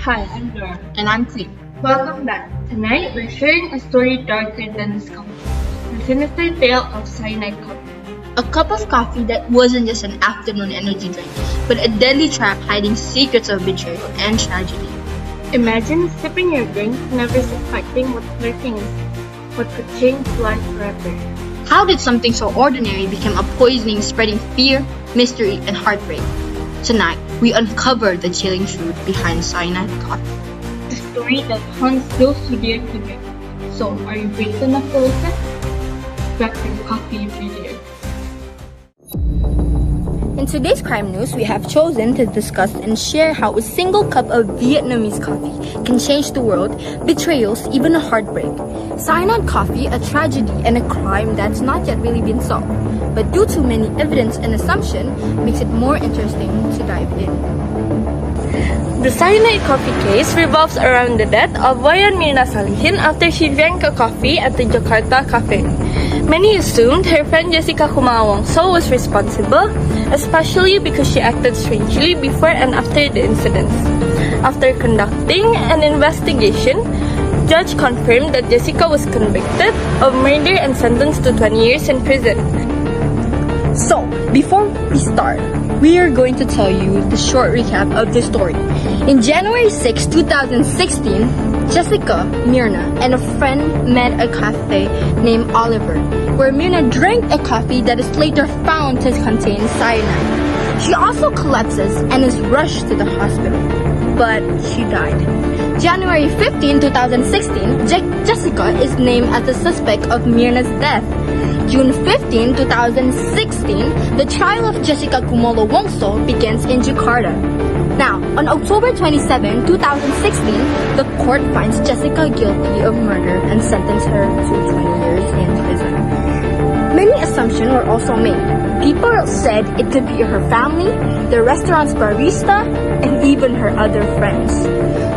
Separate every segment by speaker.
Speaker 1: Hi, I'm Dora.
Speaker 2: And I'm Cleo.
Speaker 1: Welcome back. Tonight, we're sharing a story darker than this coffee. The sinister tale of Cyanide coffee.
Speaker 2: A cup of coffee that wasn't just an afternoon energy drink, but a deadly trap hiding secrets of betrayal and tragedy.
Speaker 1: Imagine sipping your drink, never suspecting what's lurking inside, what could change life forever.
Speaker 2: How did something so ordinary become a poisoning spreading fear, mystery, and heartbreak? Tonight, we uncover the chilling truth behind cyanide coffee.
Speaker 1: The story that haunts those who dare to drink. So, are you brave enough to listen? Grab your coffee if you're there.
Speaker 2: In today's crime news, we have chosen to discuss and share how a single cup of Vietnamese coffee can change the world, betrayals, even a heartbreak. Cyanide coffee, a tragedy and a crime that's not yet really been solved, but due to many evidence and assumption, makes it more interesting to dive in.
Speaker 3: The cyanide coffee case revolves around the death of Wayan Mirna Salihin after she drank a coffee at the Jakarta cafe. Many assumed her friend Jessica Kumawang So was responsible, especially because she acted strangely before and after the incidents. After conducting an investigation, judge confirmed that Jessica was convicted of murder and sentenced to 20 years in prison.
Speaker 2: So, before we start, we are going to tell you the short recap of the story. In January 6, 2016, Jessica, Mirna, and a friend met a cafe named Oliver, where Mirna drank a coffee that is later found to contain cyanide. She also collapses and is rushed to the hospital, but she died. January 15, 2016, Jessica is named as the suspect of Mirna's death. June 15, 2016, the trial of Jessica Kumolo Wongso begins in Jakarta. Now, on October 27, 2016, the court finds Jessica guilty of murder and sentenced her to 20 years in prison. Many assumptions were also made. People said it could be her family, the restaurant's barista, and even her other friends.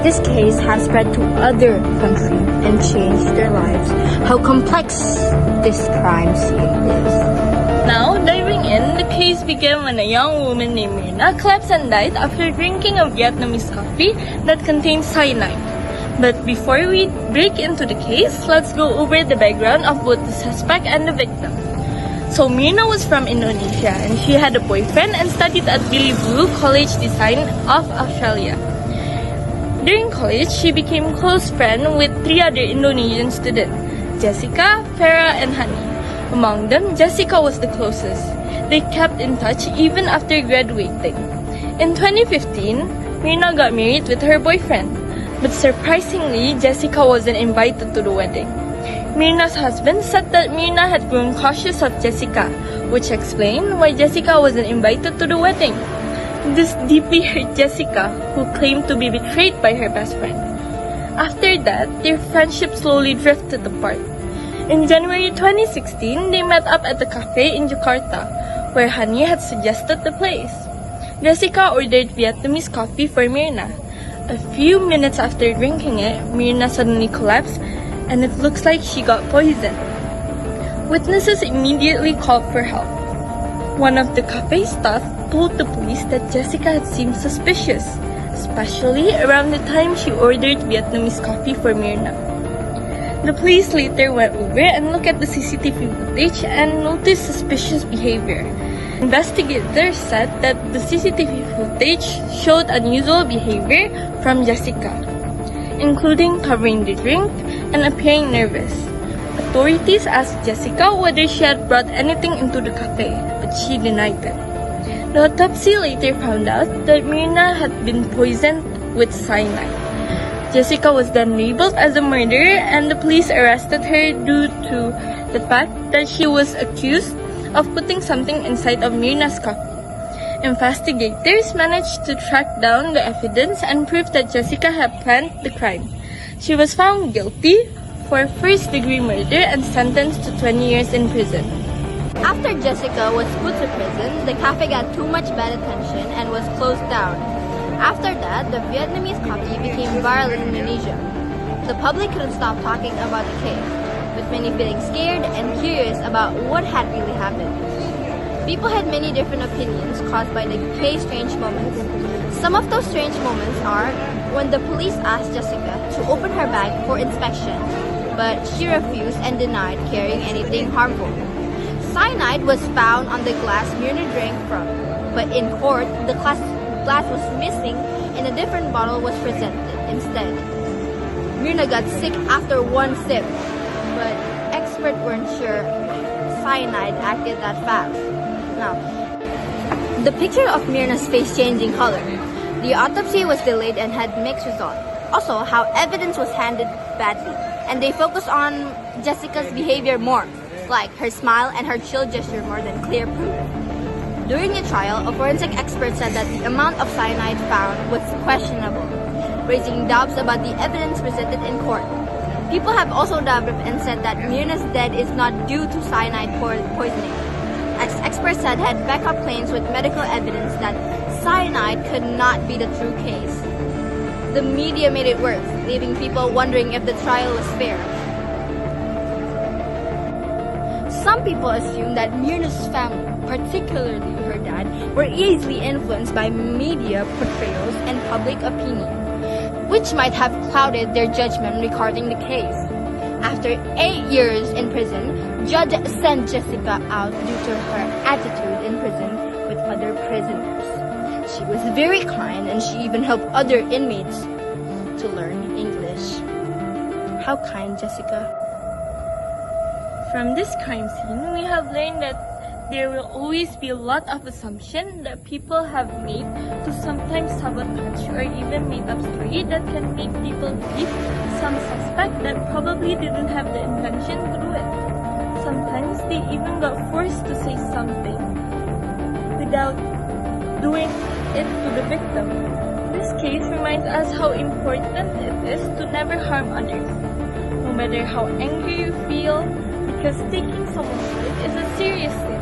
Speaker 2: This case has spread to other countries and changed their lives. How complex this crime scene is.
Speaker 3: Now, diving in, the case began when a young woman named Mirna collapsed and died after drinking a Vietnamese coffee that contained cyanide. But before we break into the case, let's go over the background of both the suspect and the victim. So Mirna was from Indonesia and she had a boyfriend and studied at Billy Blue College Design of Australia. During college, she became close friend with 3 other Indonesian students, Jessica, Farah, and Hani. Among them, Jessica was the closest. They kept in touch even after graduating. In 2015, Mirna got married with her boyfriend, but surprisingly, Jessica wasn't invited to the wedding. Mirna's husband said that Mirna had grown cautious of Jessica, which explained why Jessica wasn't invited to the wedding. This deeply hurt Jessica, who claimed to be betrayed by her best friend. After that, their friendship slowly drifted apart. In January 2016, they met up at the cafe in Jakarta, where Hani had suggested the place. Jessica ordered Vietnamese coffee for Mirna. A few minutes after drinking it, Mirna suddenly collapsed, and it looks like she got poisoned. Witnesses immediately called for help. One of the cafe staff told the police that Jessica had seemed suspicious, especially around the time she ordered Vietnamese coffee for Mirna. The police later went over and looked at the CCTV footage and noticed suspicious behavior. Investigators said that the CCTV footage showed unusual behavior from Jessica, including covering the drink and appearing nervous. Authorities asked Jessica whether she had brought anything into the cafe, but she denied it. The autopsy later found out that Mirna had been poisoned with cyanide. Jessica was then labeled as a murderer and the police arrested her due to the fact that she was accused of putting something inside of Mirna's coffee. Investigators managed to track down the evidence and prove that Jessica had planned the crime. She was found guilty for first-degree murder and sentenced to 20 years in prison.
Speaker 2: After Jessica was put to prison, the cafe got too much bad attention and was closed down. After that, the Vietnamese coffee became viral in Indonesia. The public couldn't stop talking about the case, with many feeling scared and curious about what had really happened. People had many different opinions caused by the case strange moments. Some of those strange moments are when the police asked Jessica to open her bag for inspection, but she refused and denied carrying anything harmful. Cyanide was found on the glass Myrna drank from, but in court, the glass was missing and a different bottle was presented instead. Myrna got sick after one sip, but experts weren't sure cyanide acted that fast. Now, the picture of Myrna's face changing color. The autopsy was delayed and had mixed results. Also, how evidence was handled badly, and they focused on Jessica's behavior more, like her smile and her chill gesture more than clear proof. During the trial, a forensic expert said that the amount of cyanide found was questionable, raising doubts about the evidence presented in court. People have also doubted and said that Myrna's death is not due to cyanide poisoning. As experts said, had backup claims with medical evidence that cyanide could not be the true case. The media made it worse, leaving people wondering if the trial was fair. Some people assume that Myrna's family, particularly her dad, were easily influenced by media portrayals and public opinion, which might have clouded their judgment regarding the case. After 8 years in prison, judge sent Jessica out due to her attitude in prison with other prisoners. She was very kind and she even helped other inmates to learn English. How kind, Jessica.
Speaker 3: From this crime scene, we have learned that there will always be a lot of assumptions that people have made to sometimes sabotage or even make up stories that can make people believe some suspect that probably didn't have the intention to do it. Sometimes they even got forced to say something without doing it to the victim. This case reminds us how important it is to never harm others, no matter how angry you feel, because taking someone's life is a serious sin.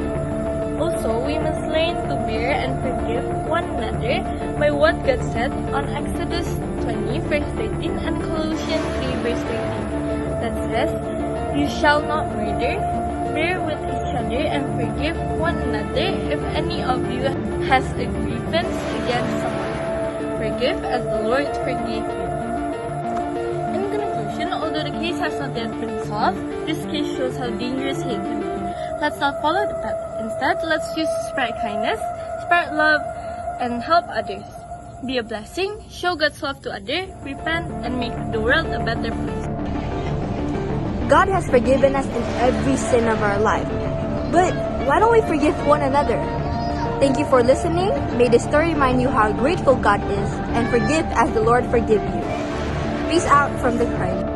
Speaker 3: Also, we must learn to bear and forgive one another by what God said on Exodus 20 verse 13 and Colossians 3 verse 13 that says, "You shall not murder, bear with each other and forgive one another if any of you has a grievance against someone. Forgive as the Lord forgave you." In conclusion, although the case has not yet been solved, this case shows how dangerous hate can be. Let's not follow the path. Instead, let's choose to spread kindness, spread love, and help others. Be a blessing, show God's love to others, repent, and make the world a better place.
Speaker 2: God has forgiven us in every sin of our life. But why don't we forgive one another? Thank you for listening. May this story remind you how grateful God is, and forgive as the Lord forgive you. Peace out from the crime.